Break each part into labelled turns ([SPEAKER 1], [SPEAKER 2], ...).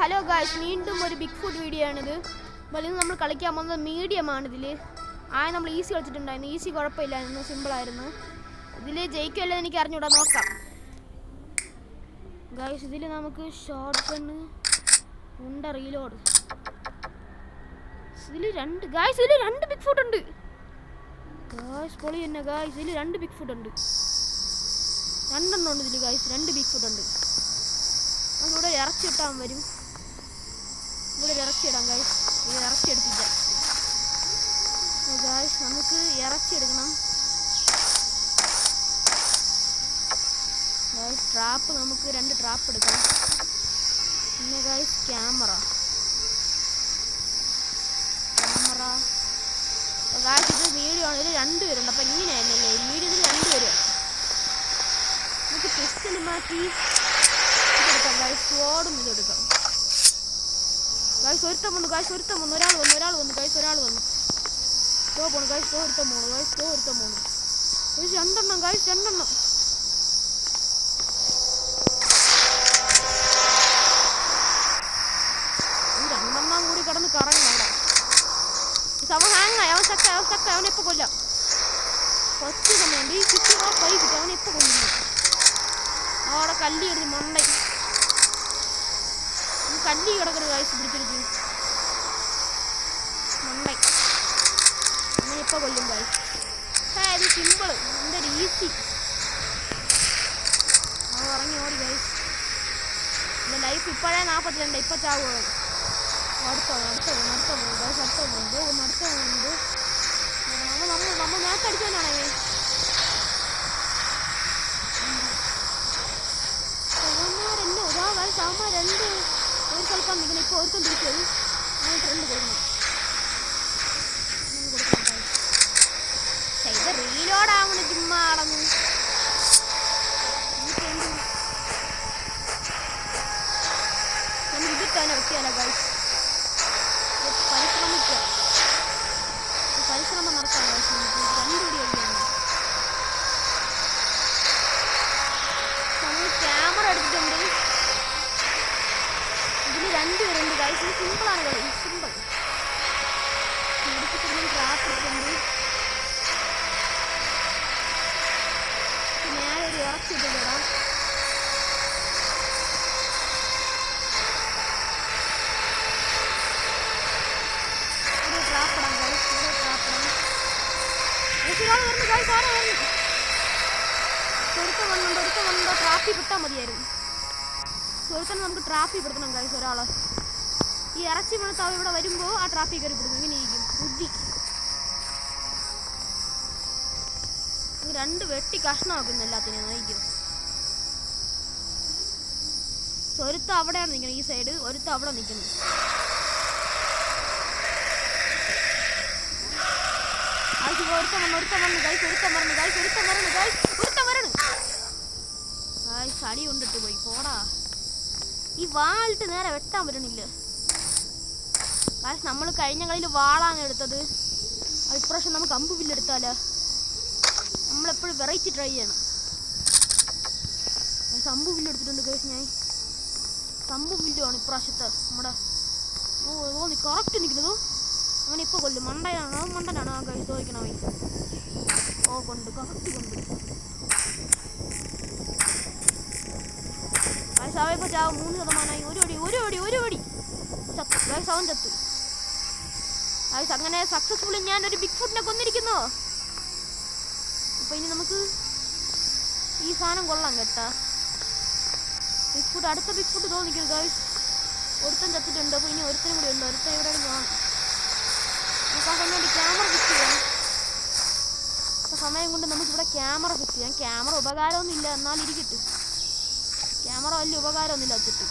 [SPEAKER 1] Hello guys, വീണ്ടും ഒരു big food video ആണിത്. അപ്പോൾ ഇന്ന് നമ്മൾ കളിക്കാൻ പോകുന്നത് മീഡിയമാണിതിൽ. നമ്മൾ ഈസി കളിച്ചിട്ടുണ്ടായിരുന്നു. ഈസി കുഴപ്പമില്ലായിരുന്നു, സിമ്പിളായിരുന്നു. ഇതിൽ ജയിക്കുമല്ലോ എനിക്ക് അറിഞ്ഞൂടാ, നോക്കാം ഗായ്സ്. ഇതിൽ നമുക്ക് ഷോർട്ട് ഗണ്ണ് ഉണ്ട്, റീലോഡ്. ഇതിൽ രണ്ട് ബിഗ് ഫുഡ് ഉണ്ട് ഗായ്സ്. പൊളി തന്നെ ഗായ്സ്, ഇതിൽ രണ്ട് ബിഗ് ഫുഡ് ഉണ്ട്. രണ്ടെണ്ണം ഉണ്ട് ഇതിൽ ഗായ്സ്, രണ്ട് ബിഗ് ഫുഡ് ഉണ്ട്. നമുക്കിവിടെ ഇറച്ചി ഇട്ടാൻ വരും. ഇവിടെ ഇറച്ചി ഇടാം ഗായ്സ്. ഇത് ഇറച്ചി എടുപ്പിക്കാം ഗായ്സ്. നമുക്ക് ഇറച്ചി എടുക്കണം ഗായ്സ്. ട്രാപ്പ് നമുക്ക് രണ്ട് ട്രാപ്പ് എടുക്കാം. പിന്നെ ഗായ്സ് ക്യാമറ ഗായ്സ്. ഇത് വീഡിയോ ആണ്, ഇതിൽ രണ്ടുപേരുണ്ട്. അപ്പം ഇങ്ങനെയല്ലേ വീഡിയോയിൽ രണ്ടുപേരും. നമുക്ക് പിസ്റ്റൽ മാറ്റി എടുക്കാം ഗായ്സ്. സ്വാഡും ഇതെടുക്കാം ഗായ്സ്. ഒരുത്തം വന്നു ഗായ്സ്, ഒരുത്തം വന്നു. ഒരാൾ വന്നു ഗായ്സ്, ഒരാൾ വന്നു. സ്ലോ പോണു ഗായ്സ്, സ്ലോ ഒരുത്തം പോണു ഗായ്സ്, സ്ലോ ഒരുത്തം പോണു ഗായ്സ്. രണ്ടെണ്ണം ഗായ്സ്, രണ്ടെണ്ണം. രണ്ടെണ്ണം കൂടി കിടന്ന് കറങ്ങണം അവിടെ. അവൻ ഹാങ്ങായി, അവൻ സ്റ്റക്കായി. അവനെപ്പോൾ കൊല്ലാം കുറച്ച് സമയം ഈ കിട്ടി. ആ കൈ കിട്ടി, അവനെപ്പോൾ കൊല്ലുന്നു. അവിടെ കല്ലി എടുത്ത് മണ്ടൈ കല്ലി കിടക്കരുത് ഗായ്സ്. പിടിച്ചെടുത്ത് മണ്ടൈ അങ്ങനെ ഇപ്പോൾ കൊല്ലും ഗായ്സ്. ഇത് സിമ്പിള്, എന്തൊരു ഈസി. അവൻ ഇറങ്ങി ഓടി ഗായ്സ്. എൻ്റെ ലൈഫ് ഇപ്പോഴേ 42. ഇപ്പം ചാവുക. അടുത്ത ഗായ്സ്, അടുത്ത പോകുന്നുണ്ട്. നമ്മൾ നേരത്തെ അടിച്ചവനാണേ. അവന്മാരല്ല ഒരാ ഗായ്സ്, അവന്മാർ രണ്ട് ഒരു സ്ഥലത്താണ് നിൽക്കുന്നത്. ഇപ്പോൾ ഒരുത്തം തിരിച്ചു വരും. അങ്ങനെ ട്രെൻഡ് കൊടുക്കണം. ഇത് റീലോഡാവണം ചുമ്മാ അടങ്ങും. നമുക്ക് ഇതിട്ടാനോ വെക്കാനോ ഗായ്സ്. പരിശ്രമം നടത്താൻ ഗായ്സ്. നമുക്ക് രണ്ടുകൂടി കഴിയാണ്. നമ്മൾ ക്യാമറ എടുത്തിട്ടുണ്ട്. ഇതിൽ രണ്ടുപേരുണ്ട് ഗായ്സ്. ഇത് സിമ്പിളാണ് കളി, സിമ്പിൾ. എടുത്തിട്ടുണ്ട് ട്രാപ്പ് എടുത്തിട്ടുണ്ട്. നേരെ ഒരു ഇറച്ചി ഇട്ടിടാം. ഒരു ട്രാപ്പിടാം ഗായ്സ്, ഒരു ട്രാപ്പിടാം. ഒരാൾ വരുന്നു ഗായ്സ്, ആരാ വരുന്നു? ഒരുത്തം വന്നുണ്ടോ ട്രാപ്പിൽ വിട്ടാൽ മതിയായിരുന്നു. ഒരുത്തന്നെ നമുക്ക് ട്രാപ്പിൽ പെടുത്തണം ഗായ്സ്. ഒരാള് ഈ ഇറച്ചി മണത്താവ് ഇവിടെ വരുമ്പോൾ ആ ട്രാപ്പിൽ കയറി പിടിക്കും. ഇങ്ങനെ ഇരിക്കും ബുദ്ധി. രണ്ട് വെട്ടി കഷ്ണമാക്കുന്നു എല്ലാത്തിനെയും നയിക്കും. ഒരുത്ത അവിടെയാണ് നിൽക്കുന്നത്, ഈ സൈഡ്. ഒരുത്ത അവിടെ നിൽക്കുന്നു. ഒരുത്തം വന്നു ഗായ്സ്, ഒരുത്തം വരണം ഗായ്സ്. അടി കൊണ്ടിട്ട് പോയി പോടാ. ഈ വാളിട്ട് നേരെ വെട്ടാൻ പറ്റണില്ല ഗായ്സ്. നമ്മൾ കഴിഞ്ഞ കളിയിൽ വാളാണ് എടുത്തത്. അത് ഇപ്രാവശ്യം നമുക്ക് അമ്പ് വില്ലെടുത്താലോ. നമ്മളെപ്പോഴും വെറൈറ്റി ട്രൈ ചെയ്യണം. അമ്പ് വില്ലെടുത്തിട്ടുണ്ട് ഗായ്സ്. ഞാൻ അമ്പും വില്ലുമാണ് ഇപ്രാവശ്യത്തെ നമ്മുടെ. നീ കറക്റ്റ് നിൽക്കുന്നതോ. അങ്ങനെ ഇപ്പോൾ കൊല്ലും. മണ്ടനാണ് ആ ഗായ്സ് ചോദിക്കണവൻ. കൊണ്ട് കറക്റ്റ് കൊണ്ട് ഗായ്സ്. അവ ഇപ്പോൾ ചാവും. 3%. ഒരു അടി ചത്തു ഗായ്സ്. അവൻ ചത്തു ഗായ്സ്. അങ്ങനെ സക്സസ്ഫുള്ളി ഞാൻ ഒരു ബിഗ് ഫുഡിനെ കൊന്നിരിക്കുന്നു. അപ്പോൾ ഇനി നമുക്ക് ഈ സാധനം കൊള്ളാം കേട്ടാ. ബിഗ് ഫുഡ്, അടുത്ത ബിഗ് ഫുഡ് തോന്നിക്കുന്നു ഗായ്സ്. ഒരുത്തൻ ചത്തിട്ടുണ്ട്. അപ്പോൾ ഇനി ഒരുത്തനും കൂടി ഉണ്ട്. ഒരുത്തൻ എവിടെയാണ് കാണാം. നമുക്ക് ആ സമയം ക്യാമറ ഫിക്സ് ചെയ്യാം. സമയം കൊണ്ട് നമുക്കിവിടെ ക്യാമറ ഫിക്സ് ചെയ്യാം. ക്യാമറ ഉപകാരമൊന്നുമില്ല, എന്നാലിരിക്കട്ടെ. ക്യാമറ വലിയ ഉപകാരമൊന്നുമില്ല വെച്ചിട്ട്.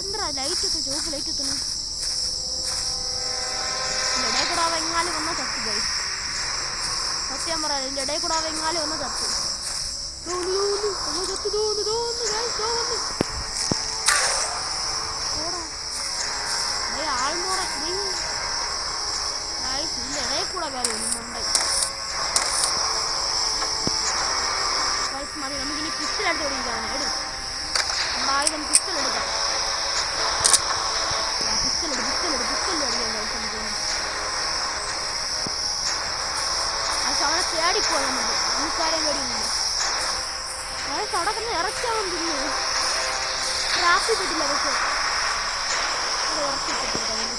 [SPEAKER 1] എന്താ ലൈറ്റ് എത്തും, ചുവപ്പ് ലൈറ്റ് എത്തുന്നു. ഇതിൻ്റെ ഇടയിൽ കൂടെ എങ്ങാലും വന്നാൽ ചത്തു ഗൈസ്. സത്യം പറയാം, ഇതിൻ്റെ ഇടയിൽ കൂടെ എങ്ങാലും വന്നാൽ ചത്തു. ആൾമോറ ഇതിൻ്റെ ഇടയിൽ കൂടെ കാര്യം ഒന്നുണ്ടായി. മതി നമുക്കിനി പിസ്റ്റലെടുത്ത് ഓടിക്കാനാണ്. ചാടിപ്പോ നമുക്ക് നമുക്കാരെയും പേടിയൊന്നുമില്ല. അതായത് തടക്കുന്ന ഇറച്ചാവും തിന്നു ട്രാഫിക് പറ്റില്ല. പക്ഷെ അത് ഇറച്ചിട്ടിട്ടുണ്ട്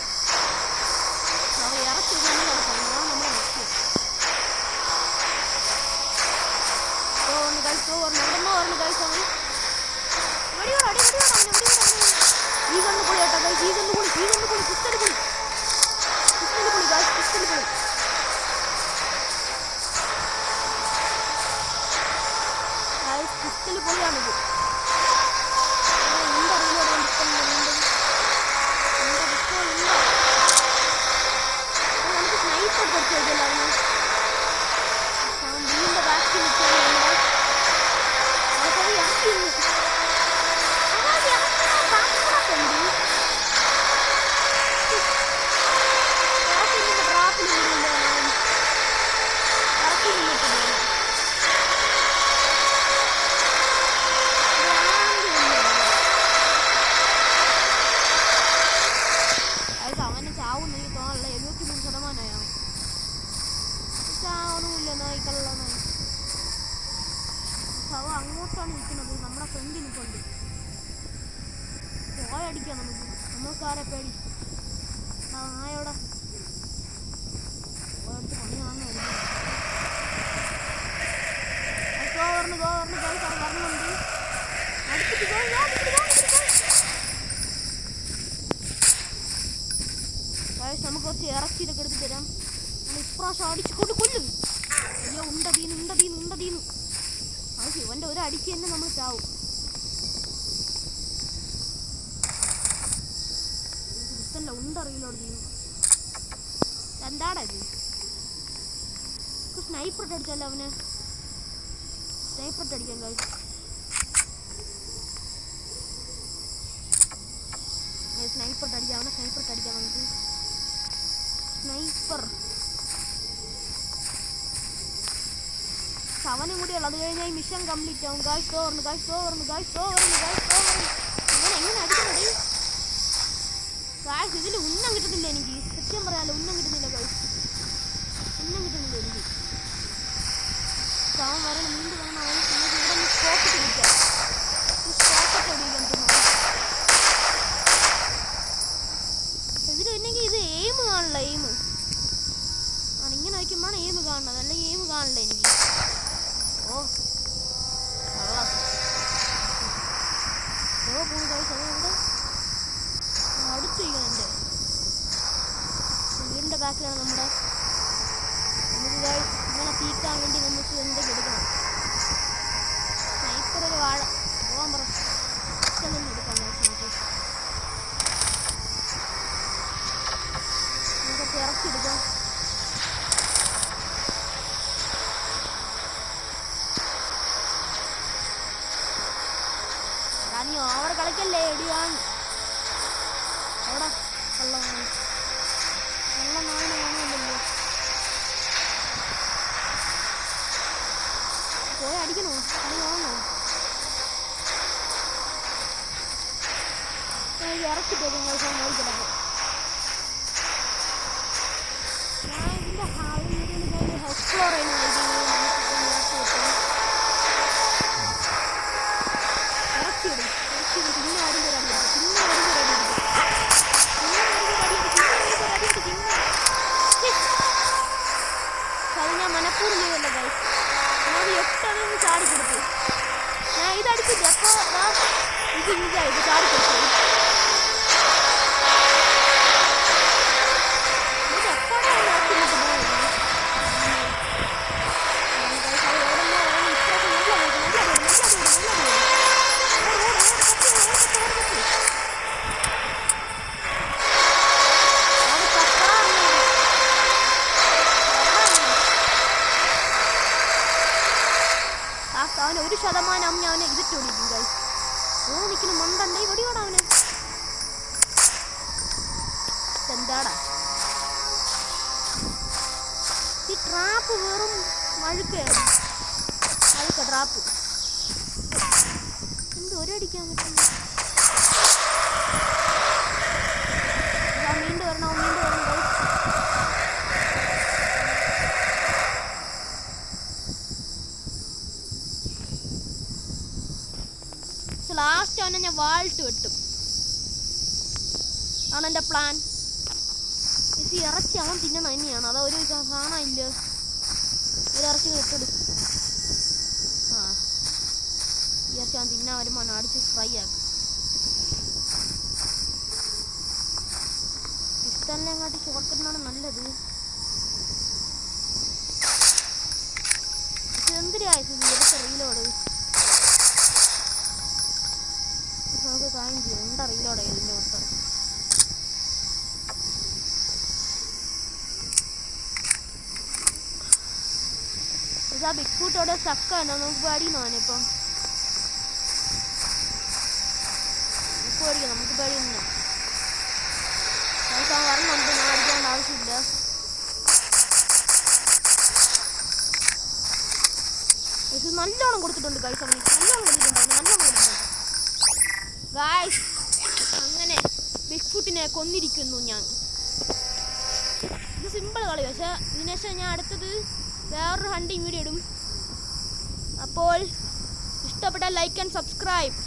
[SPEAKER 1] അവ ഇറച്ചി തന്നെ കിടക്കുന്നു. നമ്മുടെ ലക്ഷ്യം ഓർമ്മ കഴിച്ചവൻ വെടിയോടെ ഈ കണ്ണു പൊളി കേട്ടോ ഗൈസ്. ഈ കണ്ണു പൊളി പിസ്റ്റൽ പൊളി ഗൈസ്. പിസ്റ്റൽ പൊളി പിസ്റ്റൽ പൊളിയാണിത്. നമുക്ക് സ്നൈപ്പർ കൊടുത്തില്ല. വീടിന്റെ ബാക്കിൽ അവനെ ചാവുന്ന എനിക്ക് തോന്നുന്നില്ല. 73% അവൻ ചാവണമില്ല. നായിക്കള്ള നായി അവ അങ്ങോട്ടാണ് നിൽക്കുന്നത്. നമ്മുടെ ഫ്രണ്ടിൽ നിൽപ്പുണ്ട്. പോയടിക്കാം നമുക്കാരെ പേടി. നായോടെ പോയടുത്ത് പണി വാങ്ങുന്നുണ്ട്. പറഞ്ഞുണ്ട് നമുക്ക് കുറച്ച് ഇറച്ചി ഇതൊക്കെ എടുത്ത് തരാം. നമ്മൾ ഇപ്രാവശ്യം അടിച്ചു കൊണ്ട് കൊല്ലും. അയ്യോ ഉണ്ടതീന്നു അത് ശിവന്റെ ഒരു അടിക്ക് തന്നെ നമ്മൾ ചാവും. ക്രിസ്തന്റെ ഉണ്ടറിയില്ലോട് തീരുന്നു. എന്താടാ ഇത്? സ്നൈപ്പർ ഇട്ട് അടിച്ചല്ലോ അവന്. സ്നൈപ്പർ ഇട്ട് അടിക്കാൻ കഴിച്ചു. സ്നൈപ്പർ ഇട്ട് അടിക്കാം അവനെ. സ്നൈപ്പർ ഇട്ട് അടിക്കാം നമുക്ക്. സ്നൈപ്പർ അവനും കൂടിയുള്ളു. അത് കഴിഞ്ഞാൽ ഈ മിഷൻ കംപ്ലീറ്റ് ആവും. ഗായ്സ് ഓവർന്ന് ഇങ്ങനെ എങ്ങനെ അടിക്കണേ ഗായ്സ്? ഇതിൽ ഉന്നം കിട്ടുന്നില്ല എനിക്ക്. സത്യം പറയാലോ ഉന്നം കിട്ടുന്നില്ല ഗായ്സ്. എനിക്ക്. അവൻ വരണം വീണ്ടും വരണം. അവന് ഇവിടെ ഒന്ന് സ്പോക്കറ്റ് അടിക്കാം. ഇതിൽ പിന്നെങ്കിൽ ഇത് എയിം കാണില്ല. എയിം ആണ് ഇങ്ങനെ വയ്ക്കുമ്പോഴാണ് എയിം കാണുന്നത്. അല്ലെങ്കിൽ എയിം കാണില്ല എനിക്ക്. ഓ പോകും കഴിച്ച് അതുകൊണ്ട് അടുത്ത് എൻ്റെ വീടിൻ്റെ ബാക്കിലാണ് നമുക്ക് ഇങ്ങനെ തീക്കാൻ വേണ്ടി നമുക്ക് എന്തൊക്കെ എടുക്കണം. സ്നൈപ്പർ ഒരു വാഴ പോകാൻ പറ എടുക്കാം. നമുക്കൊക്കെ ഇറക്കിയെടുക്കാം. നീ ഓവർ കളിക്കല്ലേ എടിയാണ് അവിടെ നല്ല നാളിന് കാണുമല്ലോ. പോയി അടിക്കണോ? നീ വാങ്ങോ? ഇറക്കിട്ടേക്കും കഴിച്ചാൽ നോക്കിടപ്പോ ഞാൻ ഇതിൻ്റെ എക്സ്പ്ലോർ ചെയ്യുന്ന പിന്നെ ആരും തരാൻ ഞാൻ മനപ്പൂർവ്വം ചെയ്തല്ലോ ഗൈസ്. ഞാൻ 8 ചാടി കൊടുത്തു. ഞാൻ ഇതടിച്ചിട്ട് അപ്പോൾ ഇത് ഇതായിട്ട് ചാടി കൊടുത്തു. ഇത് എപ്പോഴാണ് ഇറക്കിട്ട് പോകുന്നത്? അവന് 1% ഞാൻ അവനെ എക്സിറ്റ് ഓടിക്കും ഗൈസ്. നിൽക്കുന്ന മണ്ടണ്ടേ വെടിയോടാ അവന്. എന്താടാ ഈ ട്രാപ്പ്? വെറും മഴുക്ക ട്രാപ്പ്. എന്ത് ഒരടിക്കാൻ പറ്റും? വീണ്ടും വരണം ഗൈസ്. പക്ഷെ ലാസ്റ്റ് അവനെ ഞാൻ വാൾട്ട് വെട്ടും. ആണ് എൻ്റെ പ്ലാൻ. ഈ ഇറച്ചി അവൻ തിന്നണ തന്നെയാണ്. അതാ ഒരു കാണാനില്ല. ഒരു ഇറച്ചി കിട്ടട്. ആ ഈ ഇറച്ചി അവൻ തിന്നാൻ വരുമ്പോൾ അവൻ അടിച്ച് ഫ്രൈ ആക്കും. പിസ്റ്റലിനെങ്ങാട്ടി ഷോർട്ട് കട്ടിനാണ് നല്ലത്. എന്തിനായത് ഇതൊക്കെ റീലോട് നമുക്ക് കാര്യം ചെയ്യും. എന്താ റീലോടെ ഇതിൻ്റെ മൊത്തം. പക്ഷെ ആ ബിഗ് ഫുട്ട് അവിടെ സ്റ്റക്കാണോ നമുക്ക് പേടിക്കുന്നവനിപ്പം. നമുക്ക് പേടിക്കാം, നമുക്ക് പേടിയൊന്നുമില്ല. പക്ഷെ അവൻ വരണുണ്ട്, ഞാൻ അടിക്കേണ്ട ആവശ്യമില്ല. ഇത് നല്ലോണം കൊടുത്തിട്ടുണ്ട് ഗൈസ്. അവന് നല്ലോണം കൊടുത്തിട്ടുണ്ട്. ഗൈസ് അങ്ങനെ ബിഗ് ഫുട്ടിനെ കൊന്നിരിക്കുന്നു ഞാൻ. ഇത് സിമ്പിൾ കളി. പക്ഷെ ഇതിനുശേഷം ഞാൻ അടുത്തത് വേറൊരു ഹണ്ടിങ് വീഡിയോ ഇടും. അപ്പോൾ ഇഷ്ടപ്പെട്ടാൽ ലൈക്ക് ആൻഡ് സബ്സ്ക്രൈബ്.